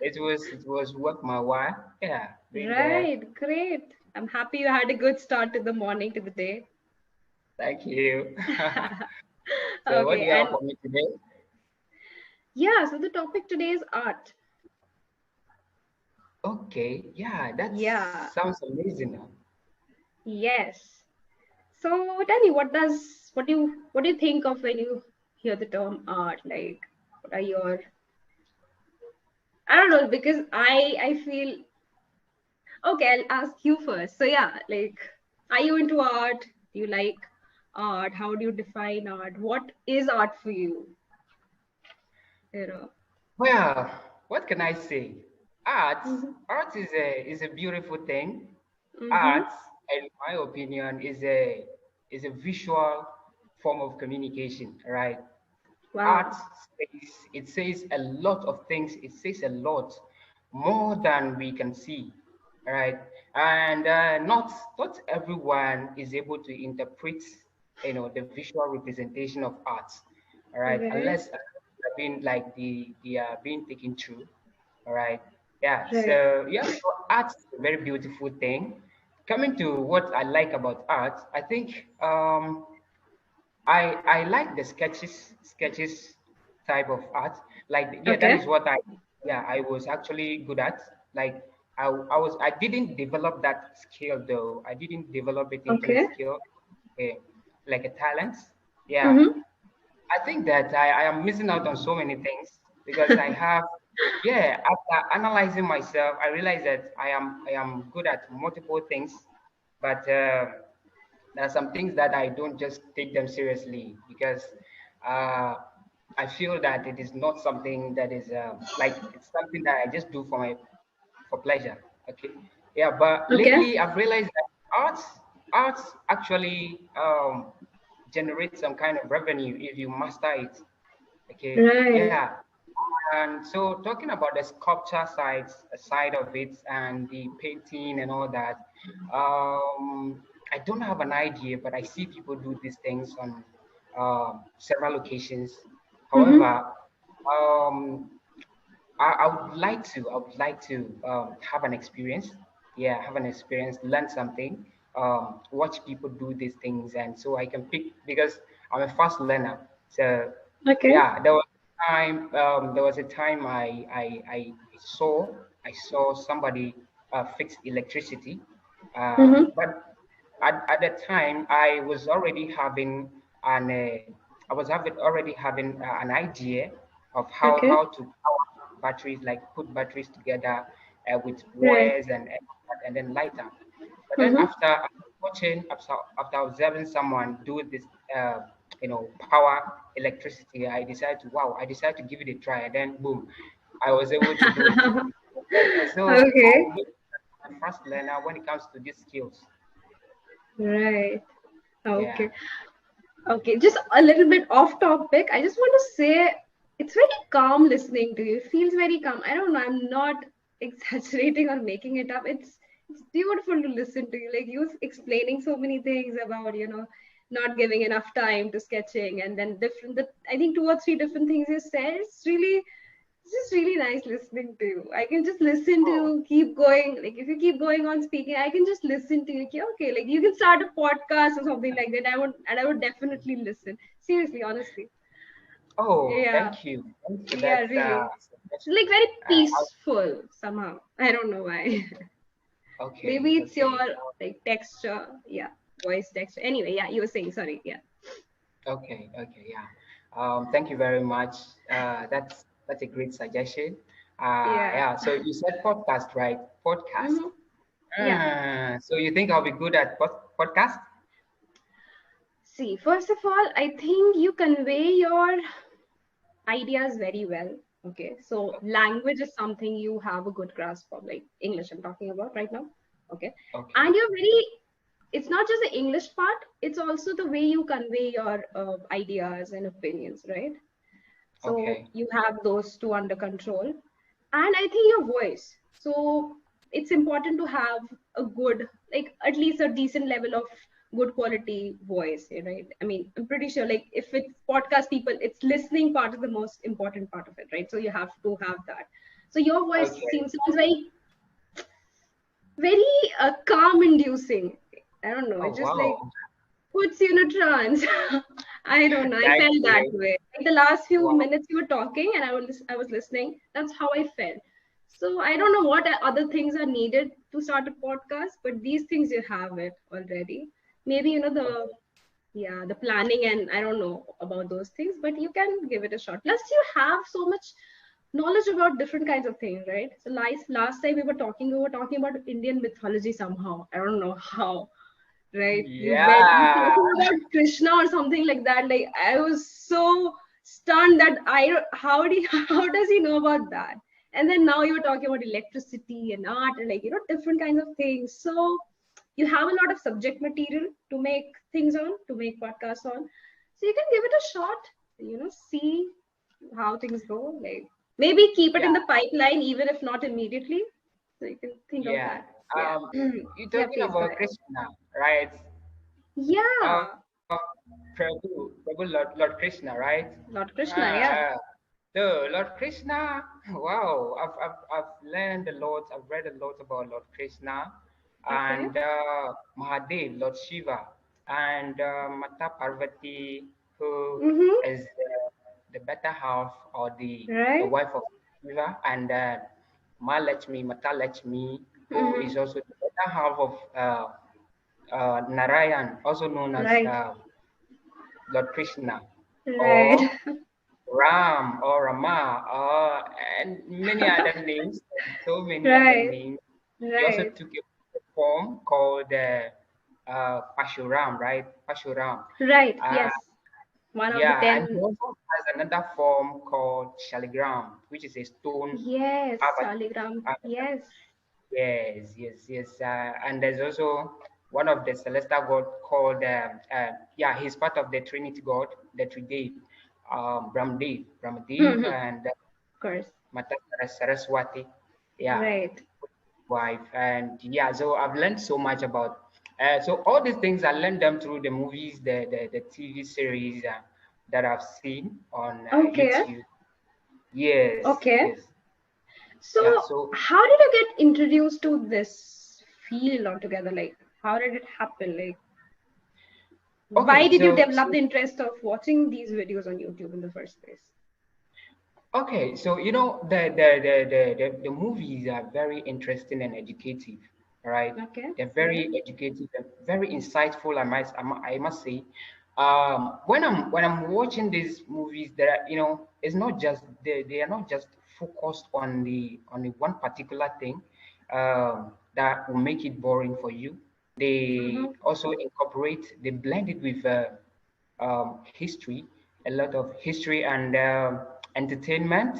it was worth my while. Yeah, being there. Right, great. I'm happy you had a good start to the morning to the day. Thank you. So what do Okay, you have and for me today? yeah, so the topic today is art. Okay, yeah, that Yeah, sounds amazing. yes. So tell me, what do you think of when you hear the term art? Like, what are your I don't know because I feel okay. I'll ask you first. So yeah, like, are you into art? Do you like art? How do you define art? What is art for you? You know. Well, what can I say? Art, Mm-hmm. art is a beautiful thing. Mm-hmm. Art, in my opinion, is a visual form of communication, right? Art Wow. says a lot of things. It says a lot more than we can see, right? And not everyone is able to interpret, the visual representation of art, all right? Right. Unless they're being like the being taken through, all right? Yeah. Right. So art is a very beautiful thing. Coming to what I like about art, I think I like the sketches type of art. Like yeah, that Okay. is what I was actually good at. Like I didn't develop that skill though. I didn't develop it into a Okay. skill, a, like a talent. Yeah, Mm-hmm. I think that I am missing out on so many things because I have, yeah, after analyzing myself, I realize that I am good at multiple things, but there are some things that I don't just take them seriously because uh, I feel that it is not something that is like it's something that I just do for pleasure. Okay, yeah, but Okay. lately I've realized that arts actually generate some kind of revenue if you master it. Okay, Right. yeah. And so talking about the sculpture side of it and the painting and all that, I don't have an idea, but I see people do these things on several locations. Mm-hmm. However, um, I would like to have an experience. Yeah, have an experience, learn something, watch people do these things, and so I can pick because I'm a fast learner. So Okay. yeah, there was a time I saw somebody fix electricity, Mm-hmm. but at that time I was already having an already having an idea of how Okay. how to power batteries, like put batteries together with Right. wires and then light up. But then Mm-hmm. after observing someone do this, power electricity, I decided to give it a try, and then boom, I was able to do it. So Okay. I'm a fast learner when it comes to these skills. Right. Yeah. Okay. Okay. Just a little bit off topic. I just want to say it's very calm listening to you. It feels very calm. I don't know. I'm not exaggerating or making it up. It's beautiful to listen to you. Like you explaining so many things about, not giving enough time to sketching and then I think two or three different things you said. It's just really nice listening to you. I can just listen to Oh, you, keep going. Like if you keep going on speaking, I can just listen to you. Okay, like you can start a podcast or something like that. I would definitely listen. Seriously, honestly. oh, Yeah, thank you. Thanks for yeah, that really. It's suggestion. like very Uh, peaceful somehow. I don't know why. okay, Maybe it's your okay, like texture. Yeah, voice texture. Anyway, yeah, you were saying. Sorry. Yeah. okay, yeah. Thank you very much. That's a great suggestion. Yeah. Yeah. So you said podcast, right? Podcast. Mm-hmm. Yeah. So you think I'll be good at podcast? See, first of all, I think you convey your ideas very well. Okay, so language is something you have a good grasp of, like English I'm talking about right now. Okay, and Okay, you're very. It's not just the English part; it's also the way you convey your ideas and opinions, right? So okay, you have those two under control, and I think your voice. So it's important to have a good, like at least a decent level of good quality voice, right? I mean, I'm pretty sure, like if it's podcast people, it's listening part is the most important part of it, right? So you have to have that. So your voice Okay. sounds very calm inducing. I don't know. Oh It's just like wow. puts you in a trance. I don't know. I That's felt that great. way. Like the last few Wow. minutes you were talking and I was listening. That's how I felt. So I don't know what other things are needed to start a podcast, but these things you have it already. Maybe the Okay. yeah, the planning, and I don't know about those things, but you can give it a shot. Plus you have so much knowledge about different kinds of things, right? So last time we were talking about Indian mythology somehow. I don't know how, right? You Yeah. talking about Krishna or something like that. Like I was so stunned that how how does he know about that? And then now you're talking about electricity and art and like different kinds of things. So you have a lot of subject material to make things on, to make podcasts on. So you can give it a shot, see how things go. Like maybe keep it Yeah. in the pipeline, even if not immediately. So you can think of Yeah. that. Yeah. You're Yeah, talking please go about ahead. Krishna, right? Uh, Yeah, Lord Krishna, right? Lord Krishna, yeah. Uh, so Lord Krishna, wow, I've learned a lot. I've read a lot about Lord Krishna Okay. and Mahadev, Lord Shiva, and Mata Parvati, who Mm-hmm. is the better half or the Right. wife of Shiva, and Mata Lakshmi, who is Mm-hmm. also the better half of Narayan, also known as Right. Lord Krishna, Right. or Ram or Rama, and many other names, so many other Right. names. He also Right. took a form called Pashuram, right? Pashuram. Right. Uh, Yes. One of the yeah, and he 10. also has another form called Shaligram, which is a stone Yes. Shaligram. avatar. Yes. Yes, yes, yes. And there's also one of the celestial god called, yeah, he's part of the Trinity God, the Tridev, Brahmadev, Mm-hmm. Of and course. Mata Saraswati, yeah, Right. wife. And yeah, so I've learned so much about. So all these things I learned them through the movies, the TV series that I've seen on Okay. YouTube. Yes, Okay. yes, yeah. So, So how did you get introduced to this field altogether? Like, how did it happen? Like, why okay, did you so develop the interest of watching these videos on YouTube in the first place? okay, so the movies are very interesting and educative, right? Okay. They're Yeah. very educative and very insightful. I must say, when I'm watching these movies, that are, it's not just they are not just focused on the one particular thing that will make it boring for you. They Mm-hmm. also they blend it with history, a lot of history and entertainment,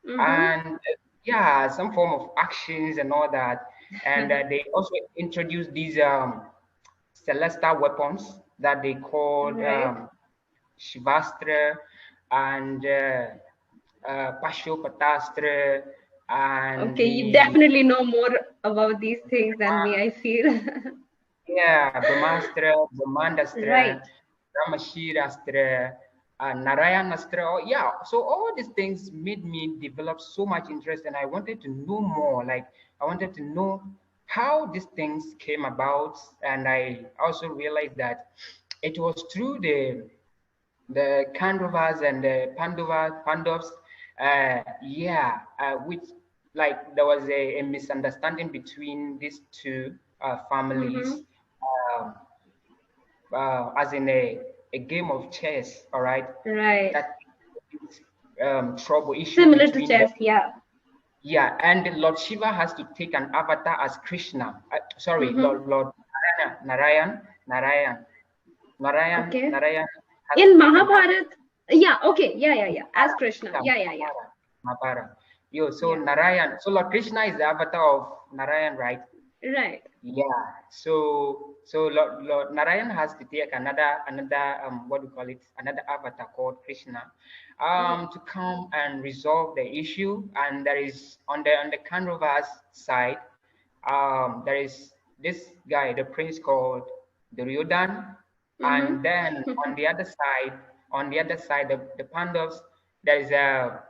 Mm-hmm. and yeah, some form of actions and all that. And they also introduce these celestial weapons that they called Right. Shivastra and Pashopatastra and Okay, you the definitely know more about these things than me, I feel. yeah, Brahmastra, Brahmandastra, Right. Ramashirastra, Narayanastra. Yeah, so all these things made me develop so much interest, and I wanted to know more. Like, I wanted to know how these things came about, and I also realized that it was through the Kandavas and the Pandavas. Yeah, which like there was a misunderstanding between these two families, Mm-hmm. um, as in a game of chess. All right, Right. that trouble issue Similar to between them. chess, yeah. Yeah, and Lord Shiva has to take an avatar as Krishna. Sorry, Mm-hmm. Lord Okay. Narayan has to In take an avatar. Mahabharat, yeah, okay, yeah, yeah, yeah. As Krishna, Yeah, yeah, yeah, yeah, Mahabharata. Yo, so yeah. Narayan, so Lord Krishna is the avatar of Narayan, right? Right. Yeah. So Lord Narayan has to take another what do you call it? Another avatar called Krishna, Mm. to come and resolve the issue. And there is on the Kandavas side, there is this guy, the prince called Duryodhan, and then Mm-hmm. on the other side, the Pandavas, there is a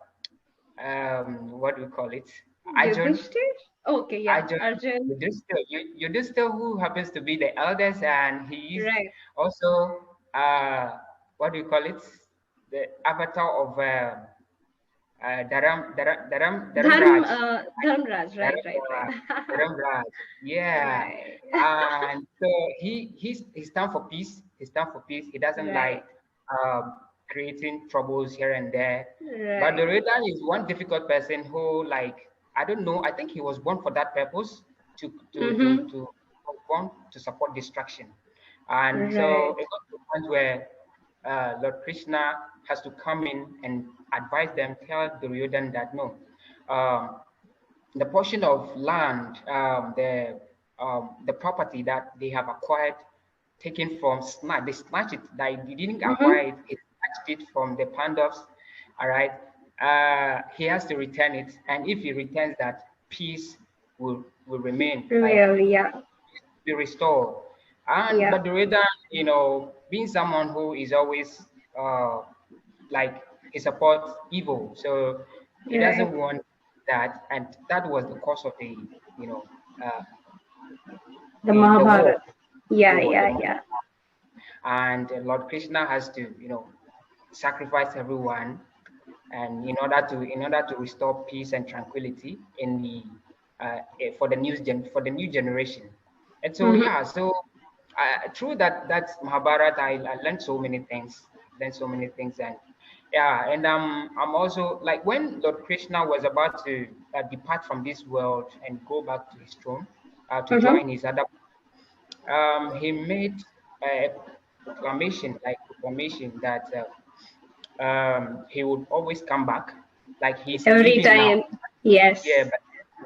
what do we call it? Arjun, Yudhishthir? Okay, yeah, Arjun, Arjun. Yudhishthir, who happens to be the eldest, and he is Right. also what do you call it? The avatar of Dharam Dharm, Raj. Dharmraj, right, Dharam right, right. Raj. Dharam Raj. Yeah. Right. And so he's down for peace. He's down for peace. He doesn't Right, like um, creating troubles here and there. But right. Duryodhan is one difficult person who, like, I don't know. I think he was born for that purpose to to to Mm-hmm. to born to support destruction. And so Right. it got to a point where Lord Krishna has to come in and advise them, tell Duryodhan that no, um, the portion of land, the property that they have acquired, taken from snatch, they snatched it. They didn't acquire Mm-hmm. it. He snatched it from the Pandavas. All right, he has to return it, and if he returns that, peace will remain. Like Really, yeah. be restored. And Yeah. but the reader, being someone who is always uh, like he supports evil, so he Right. doesn't want that, and that was the cause of you know uh, The the war, Mahabharata. Yeah, the yeah, yeah. and Lord Krishna has to sacrifice everyone, and in order to restore peace and tranquility in the for the new generation. And so Mm-hmm. yeah, so through that Mahabharata, I learned so many things. Learned so many things, and yeah, and I'm also like when Lord Krishna was about to depart from this world and go back to his throne to Mm-hmm. join his other, he made a proclamation that he would always come back, like he's Every living now. time. Yes. Yeah, but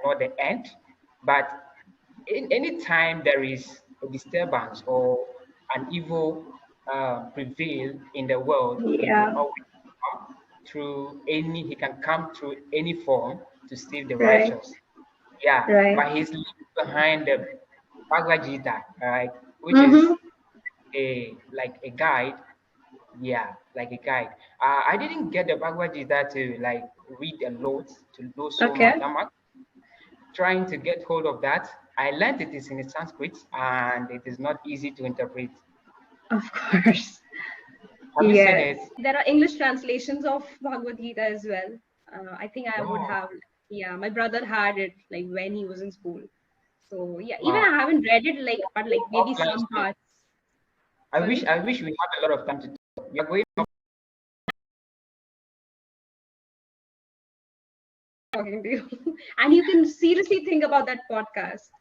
not the end. But in any time there is a disturbance or an evil prevail in the world, he would Yeah. always come he can come through any form to save the Right. righteous. Yeah, Right. but he's leaving behind the Bhagavad Gita, all right, which is Mm-hmm. a guide. Yeah, like a guide. I didn't get the Bhagavad Gita to like read a lot to know so much. Okay. I'm trying to get hold of that. I learned it is in Sanskrit and it is not easy to interpret. Of course. Have you seen Yes. it? There are English translations of Bhagavad Gita as well. I think I would Wow, have, yeah, my brother had it like when he was in school. So yeah, even wow. I haven't read it like, but like maybe Offline some too. parts. I wish Sorry, I wish we had a lot of time to talk. We are going talking to you. And you can seriously think about that podcast.